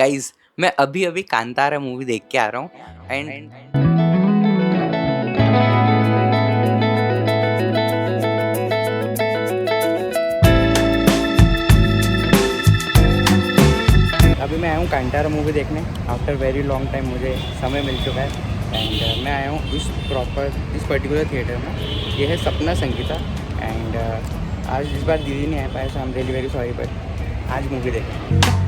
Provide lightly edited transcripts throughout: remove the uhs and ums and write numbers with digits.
Guys, मैं अभी-अभी Kantara movie देख के आ रहा हूँ एंड अभी मैं आया हूँ कांतारा मूवी देखने। आफ्टर वेरी लॉन्ग टाइम मुझे समय मिल चुका है एंड मैं आया हूँ इस पर्टिकुलर थिएटर में। ये है सपना संगीता एंड आज इस बार दीदी नहीं आ पाए, so I am really very sorry, but आज मूवी देखें।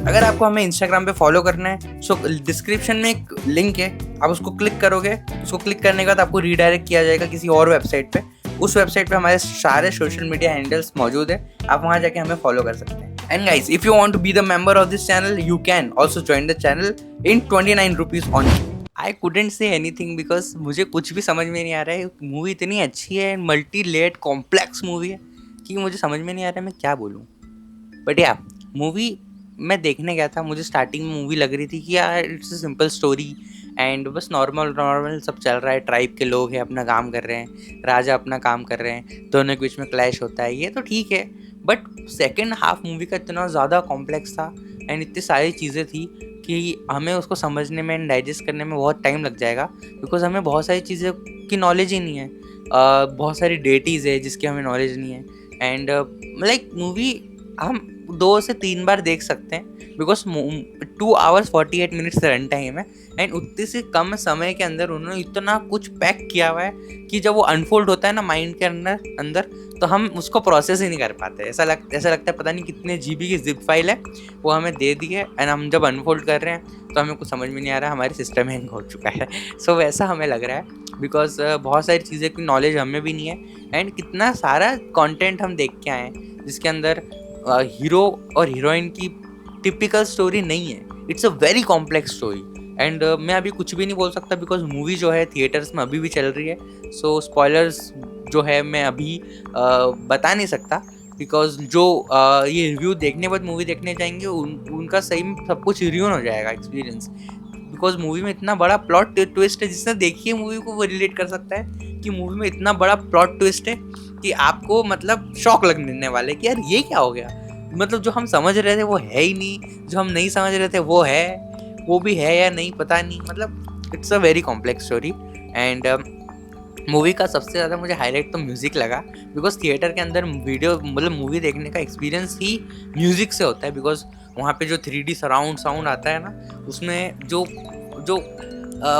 अगर आपको हमें इंस्टाग्राम पे फॉलो करना है, सो डिस्क्रिप्शन में एक लिंक है, आप उसको क्लिक करोगे। उसको क्लिक करने के बाद आपको रीडायरेक्ट किया जाएगा किसी और वेबसाइट पे। उस वेबसाइट पे हमारे सारे सोशल मीडिया हैंडल्स मौजूद है, आप वहां जाके हमें फॉलो कर सकते हैं। And guys, if you want to be the member of this channel, you can also join the channel in 29 rupees only. I couldn't say anything because मुझे कुछ भी समझ में नहीं आ रहा है। मूवी इतनी अच्छी है, मल्टी लेड कॉम्प्लेक्स मूवी है कि मुझे समझ में नहीं आ रहा है मैं क्या बोलूँ। बट या मूवी मैं देखने गया था, मुझे स्टार्टिंग में मूवी लग रही थी कि यार it's a simple story and बस नॉर्मल नॉर्मल सब चल रहा है। ट्राइब के लोग हैं, अपना काम कर रहे हैं, राजा अपना काम कर रहे हैं, दोनों के बीच में क्लैश होता है, ये तो ठीक है। बट सेकेंड हाफ मूवी का इतना ज़्यादा कॉम्प्लेक्स था एंड इतनी सारी चीज़ें थी कि हमें उसको समझने में एंड डाइजेस्ट करने में बहुत टाइम लग जाएगा, बिकॉज हमें बहुत सारी चीज़ें की नॉलेज ही नहीं है। बहुत सारी डेटीज़ है जिसकी हमें नॉलेज नहीं है एंड लाइक मूवी हम 2 से 3 बार देख सकते हैं because 2 hours 48 minutes run time है एंड उतने से कम समय के अंदर उन्होंने इतना कुछ पैक किया हुआ है कि जब वो अनफोल्ड होता है ना माइंड के अंदर अंदर तो हम उसको प्रोसेस ही नहीं कर पाते। ऐसा लगता है पता नहीं कितने जीबी की जिप फाइल है वो हमें दे दी है एंड हम जब अनफोल्ड कर रहे हैं तो हमें कुछ समझ में नहीं आ रहा, हमारे सिस्टम हैंग हो चुका है। सो वैसा हमें लग रहा है बिकॉज बहुत सारी चीज़ें की नॉलेज हमें भी नहीं है एंड कितना सारा कंटेंट हम देख के आए हैं जिसके अंदर हीरो और हीरोइन की टिपिकल स्टोरी नहीं है। It's a very complex story and मैं अभी कुछ भी नहीं बोल सकता बिकॉज मूवी जो है थिएटर्स में अभी भी चल रही है। सो स्पॉयलर्स जो है मैं अभी बता नहीं सकता बिकॉज जो ये रिव्यू देखने बाद मूवी देखने जाएंगे उनका सही में सब कुछ रिव्यू हो जाएगा एक्सपीरियंस। बिकॉज मूवी में इतना बड़ा प्लॉट ट्विस्ट है, जिसने देखी है मूवी को वो रिलेट कर सकता है कि मूवी में इतना बड़ा प्लॉट ट्विस्ट है कि आपको मतलब शॉक लगने वाले कि यार ये क्या हो गया। मतलब जो हम समझ रहे थे वो है ही नहीं, जो हम नहीं समझ रहे थे वो है, वो भी है या नहीं पता नहीं। मतलब it's a very complex story and movie का सबसे ज़्यादा मुझे हाईलाइट तो म्यूज़िक लगा बिकॉज थिएटर के अंदर वीडियो मतलब मूवी देखने का एक्सपीरियंस ही म्यूज़िक से होता है। बिकॉज वहाँ पे जो 3D सराउंड साउंड आता है ना, उसमें जो जो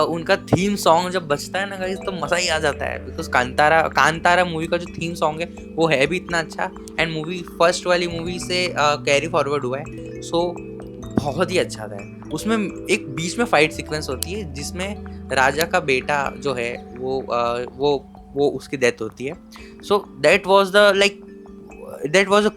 उनका थीम सॉन्ग जब बजता है ना गाइस तो मज़ा ही आ जाता है। बिकॉज कांतारा मूवी का जो थीम सॉन्ग है वो है भी इतना अच्छा एंड मूवी फर्स्ट वाली मूवी से कैरी फॉरवर्ड हुआ है। सो बहुत ही अच्छा था। उसमें एक बीच में फाइट सीक्वेंस होती है जिसमें राजा का बेटा जो है वो उसकी डेथ होती है। So that was a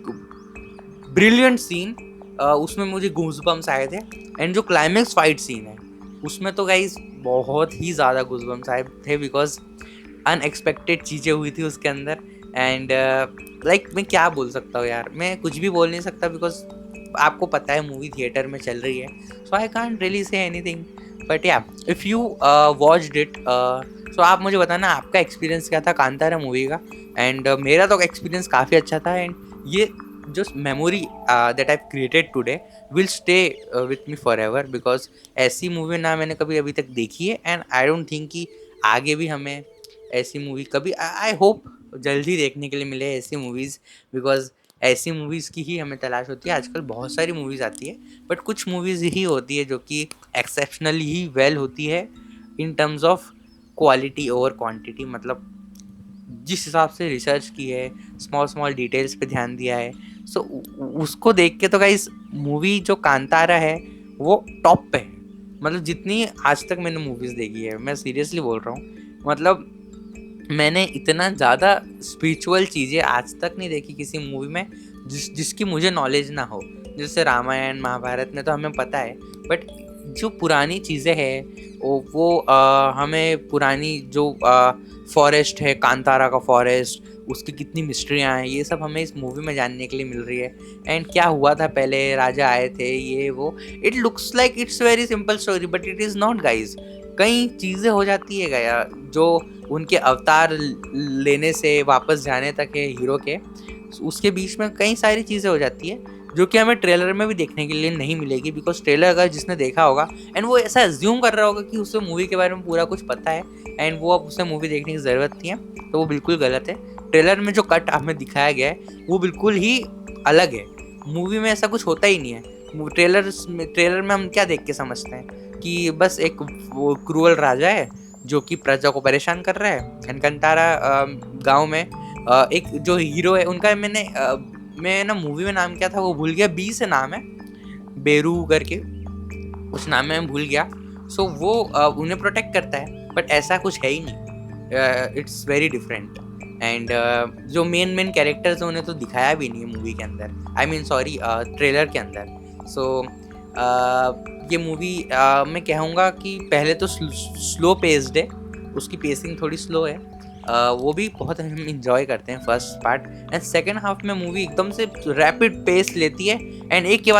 brilliant scene. उसमें मुझे गूज़बम्स आए थे एंड जो क्लाइमेक्स फाइट सीन है उसमें तो गाइस बहुत ही ज़्यादा गूज़बम्स आए थे बिकॉज अनएक्सपेक्टेड चीज़ें हुई थी उसके अंदर एंड लाइक मैं क्या बोल सकता हूँ यार, मैं कुछ भी बोल नहीं सकता बिकॉज आपको पता है मूवी थिएटर में चल रही है। So I can't really say anything but या if you watched it, so आप मुझे बताना आपका एक्सपीरियंस क्या था कांतारा मूवी का। एंड मेरा तो एक्सपीरियंस काफ़ी अच्छा था एंड ये जो memory that I created today will stay with me for ever because ऐसी मूवी ना मैंने कभी अभी तक देखी है एंड आई डोंट थिंक कि आगे भी हमें ऐसी मूवी कभी आई होप जल्दी देखने के लिए मिले ऐसी मूवीज़। बिकॉज ऐसी मूवीज़ की ही हमें तलाश होती है। आजकल बहुत सारी मूवीज़ आती है बट कुछ मूवीज़ ही होती है जो कि एक्सेप्शनली ही वेल होती है in terms of quality over quantity. मतलब जिस हिसाब से रिसर्च की है, स्मॉल स्मॉल डिटेल्स पे ध्यान दिया है, सो उसको देख के तो गाइस मूवी जो कांतारा है वो टॉप पे है। मतलब जितनी आज तक मैंने मूवीज़ देखी है, मैं सीरियसली बोल रहा हूँ, मतलब मैंने इतना ज़्यादा स्पिरिचुअल चीज़ें आज तक नहीं देखी किसी मूवी में जिसकी मुझे नॉलेज ना हो। जैसे रामायण महाभारत में तो हमें पता है बट जो पुरानी चीज़ें हैं वो हमें पुरानी जो फॉरेस्ट है, कांतारा का फॉरेस्ट, उसकी कितनी मिस्ट्रियाँ हैं, ये सब हमें इस मूवी में जानने के लिए मिल रही है। एंड क्या हुआ था पहले, राजा आए थे, ये वो। It looks like it's very simple story but it is not guys. कई चीज़ें हो जाती है गया जो उनके अवतार लेने से वापस जाने तक है हीरो के, उसके बीच में कई सारी चीज़ें हो जाती है जो कि हमें ट्रेलर में भी देखने के लिए नहीं मिलेगी। बिकॉज ट्रेलर अगर जिसने देखा होगा एंड वो ऐसा एज्यूम कर रहा होगा कि उसे मूवी के बारे में पूरा कुछ पता है एंड वो अब उसे मूवी देखने की ज़रूरत नहीं है, तो वो बिल्कुल गलत है। ट्रेलर में जो कट हमें दिखाया गया है वो बिल्कुल ही अलग है। मूवी में ऐसा कुछ होता ही नहीं है। ट्रेलर में हम क्या देख के समझते हैं कि बस एक वो क्रूअल राजा है जो कि प्रजा को परेशान कर रहा है। एंड कंतारा गाँव में एक जो हीरो है उनका मैं ना मूवी में नाम क्या था वो भूल गया, बी से नाम है, बेरू करके उस नाम में मैं भूल गया। सो वो उन्हें प्रोटेक्ट करता है बट ऐसा कुछ है ही नहीं। It's very different. एंड जो मेन कैरेक्टर्स हैं उन्हें तो दिखाया भी नहीं है मूवी के अंदर, आई मीन सॉरी ट्रेलर के अंदर। सो ये मूवी मैं कहूँगा कि पहले तो स्लो पेस्ड है, उसकी पेसिंग थोड़ी स्लो है। वो भी बहुत हम इंजॉय करते हैं first part. And second half में मूवी एकदम से रैपिड पेस लेती है एंड एक के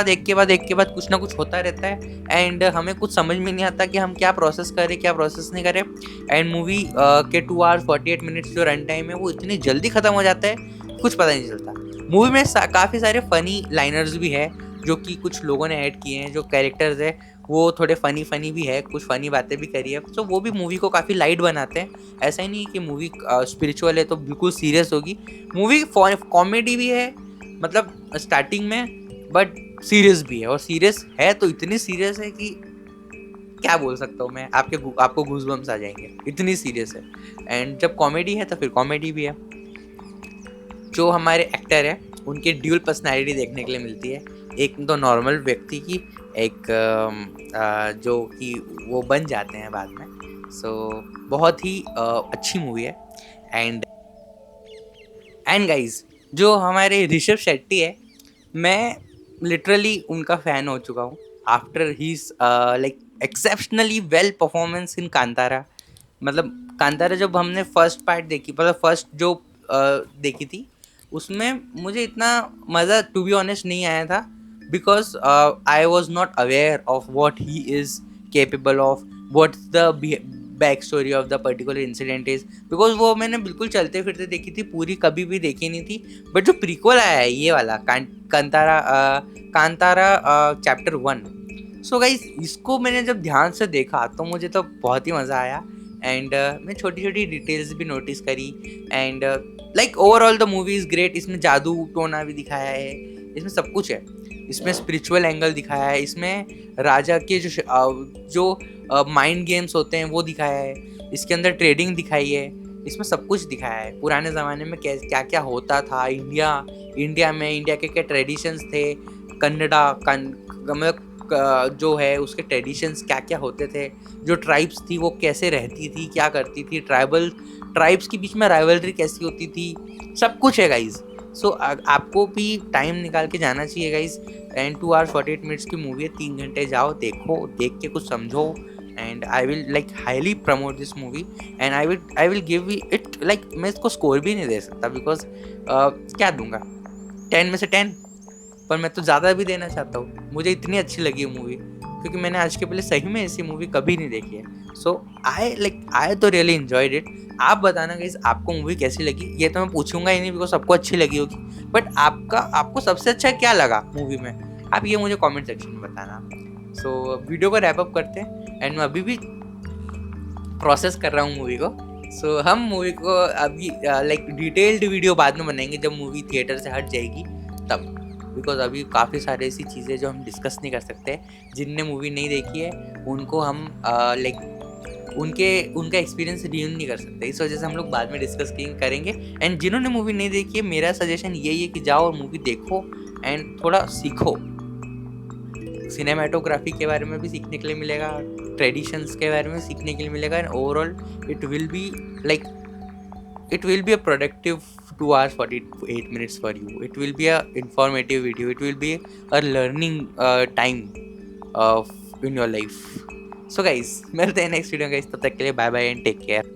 बाद कुछ ना कुछ होता रहता है एंड हमें कुछ समझ में नहीं आता कि हम क्या प्रोसेस करें क्या प्रोसेस नहीं करें। एंड मूवी के 2 hours 48 minutes जो रन टाइम है वो इतनी जल्दी ख़त्म हो जाता है कुछ पता नहीं चलता। मूवी में काफ़ी सारे फ़नी लाइनर्स भी है जो कि कुछ लोगों ने ऐड किए हैं। जो कैरेक्टर्स है वो थोड़े फ़नी भी है, कुछ फ़नी बातें भी करी है, तो वो भी मूवी को काफ़ी लाइट बनाते हैं। ऐसा ही नहीं कि मूवी स्पिरिचुअल है तो बिल्कुल सीरियस होगी। मूवी कॉमेडी भी है मतलब स्टार्टिंग में, बट सीरियस भी है, और सीरियस है तो इतनी सीरियस है कि क्या बोल सकता हूँ मैं, आपको गूज़बम्स आ जाएंगे, इतनी सीरियस है। एंड जब कॉमेडी है तो फिर कॉमेडी भी है। जो हमारे एक्टर है उनकी ड्यूल पर्सनैलिटी देखने के लिए मिलती है, एक तो नॉर्मल व्यक्ति की, एक जो कि वो बन जाते हैं बाद में। सो बहुत ही अच्छी मूवी है। एंड गाइज जो हमारे ऋषभ शेट्टी है, मैं लिटरली उनका फ़ैन हो चुका हूँ after his like exceptionally well performance in Kantara. मतलब कांतारा जब हमने फर्स्ट पार्ट देखी, मतलब फर्स्ट जो देखी थी, उसमें मुझे इतना मज़ा टू बी ऑनेस्ट नहीं आया था because I was not aware of what he is capable of, what the back story of the particular incident is. Because वो मैंने बिल्कुल चलते फिरते देखी थी, पूरी कभी भी देखी नहीं थी। बट जो प्रीक्वल आया है ये वाला कांतारा चैप्टर 1, सो गाइस इसको मैंने जब ध्यान से देखा तो मुझे तो बहुत ही मज़ा आया। एंड मैं छोटी छोटी डिटेल्स भी नोटिस करी। And like overall the movie is great. इसमें जादू टोना भी दिखाया है, इसमें सब कुछ है। इसमें स्पिरिचुअल एंगल दिखाया है, इसमें राजा के जो माइंड गेम्स होते हैं वो दिखाया है, इसके अंदर ट्रेडिंग दिखाई है, इसमें सब कुछ दिखाया है। पुराने ज़माने में क्या क्या होता था इंडिया में, इंडिया के क्या ट्रेडिशंस थे, कन्नडा मतलब जो है उसके ट्रेडिशंस क्या क्या होते थे, जो ट्राइब्स थी वो कैसे रहती थी, क्या करती थी, ट्राइब्स के बीच में राइवलरी कैसी होती थी, सब कुछ है गाइज। सो आपको भी टाइम निकाल के जाना चाहिए गाइज। एंड 2 hours 48 minutes की मूवी है, 3 घंटे जाओ, देखो, देख के कुछ समझो। And I will like highly promote this movie. And I will give it like, मैं इसको स्कोर भी नहीं दे सकता बिकॉज क्या दूंगा, 10 में से 10, पर मैं तो ज़्यादा भी देना चाहता हूँ। मुझे इतनी अच्छी लगी है मूवी क्योंकि मैंने आज के पहले सही में ऐसी मूवी कभी नहीं देखी है। सो आई तो रियली एंजॉयड इट। आप बताना गाइस आपको मूवी कैसी लगी। ये तो मैं पूछूंगा ही नहीं बिकॉज सबको अच्छी लगी होगी, बट आपको सबसे अच्छा क्या लगा मूवी में, आप ये मुझे कमेंट सेक्शन में बताना। सो वीडियो को रैप अप करते हैं। एंड मैं अभी भी प्रोसेस कर रहा हूँ मूवी को। सो हम मूवी को अभी लाइक डिटेल्ड वीडियो बाद में बनाएंगे जब मूवी थिएटर से हट जाएगी तब, बिकॉज अभी काफ़ी सारी ऐसी चीज़ें जो हम डिस्कस नहीं कर सकते। जिनने मूवी नहीं देखी है उनको हम लाइक उनका एक्सपीरियंस रियून नहीं कर सकते, इस वजह से हम लोग बाद में डिस्कस करेंगे। एंड जिन्होंने मूवी नहीं देखी है मेरा सजेशन यही है कि जाओ और मूवी देखो एंड थोड़ा सीखो। सिनेमाटोग्राफी के बारे में भी सीखने के लिए मिलेगा, ट्रेडिशंस के बारे में सीखने के लिए मिलेगा। And overall it will be a productive 2 hours 48 minutes for you. It will be a informative video. It will be a learning time in your life. So guys मिलते हैं नेक्स्ट वीडियो गाइस, तब तक के लिए bye bye and take care.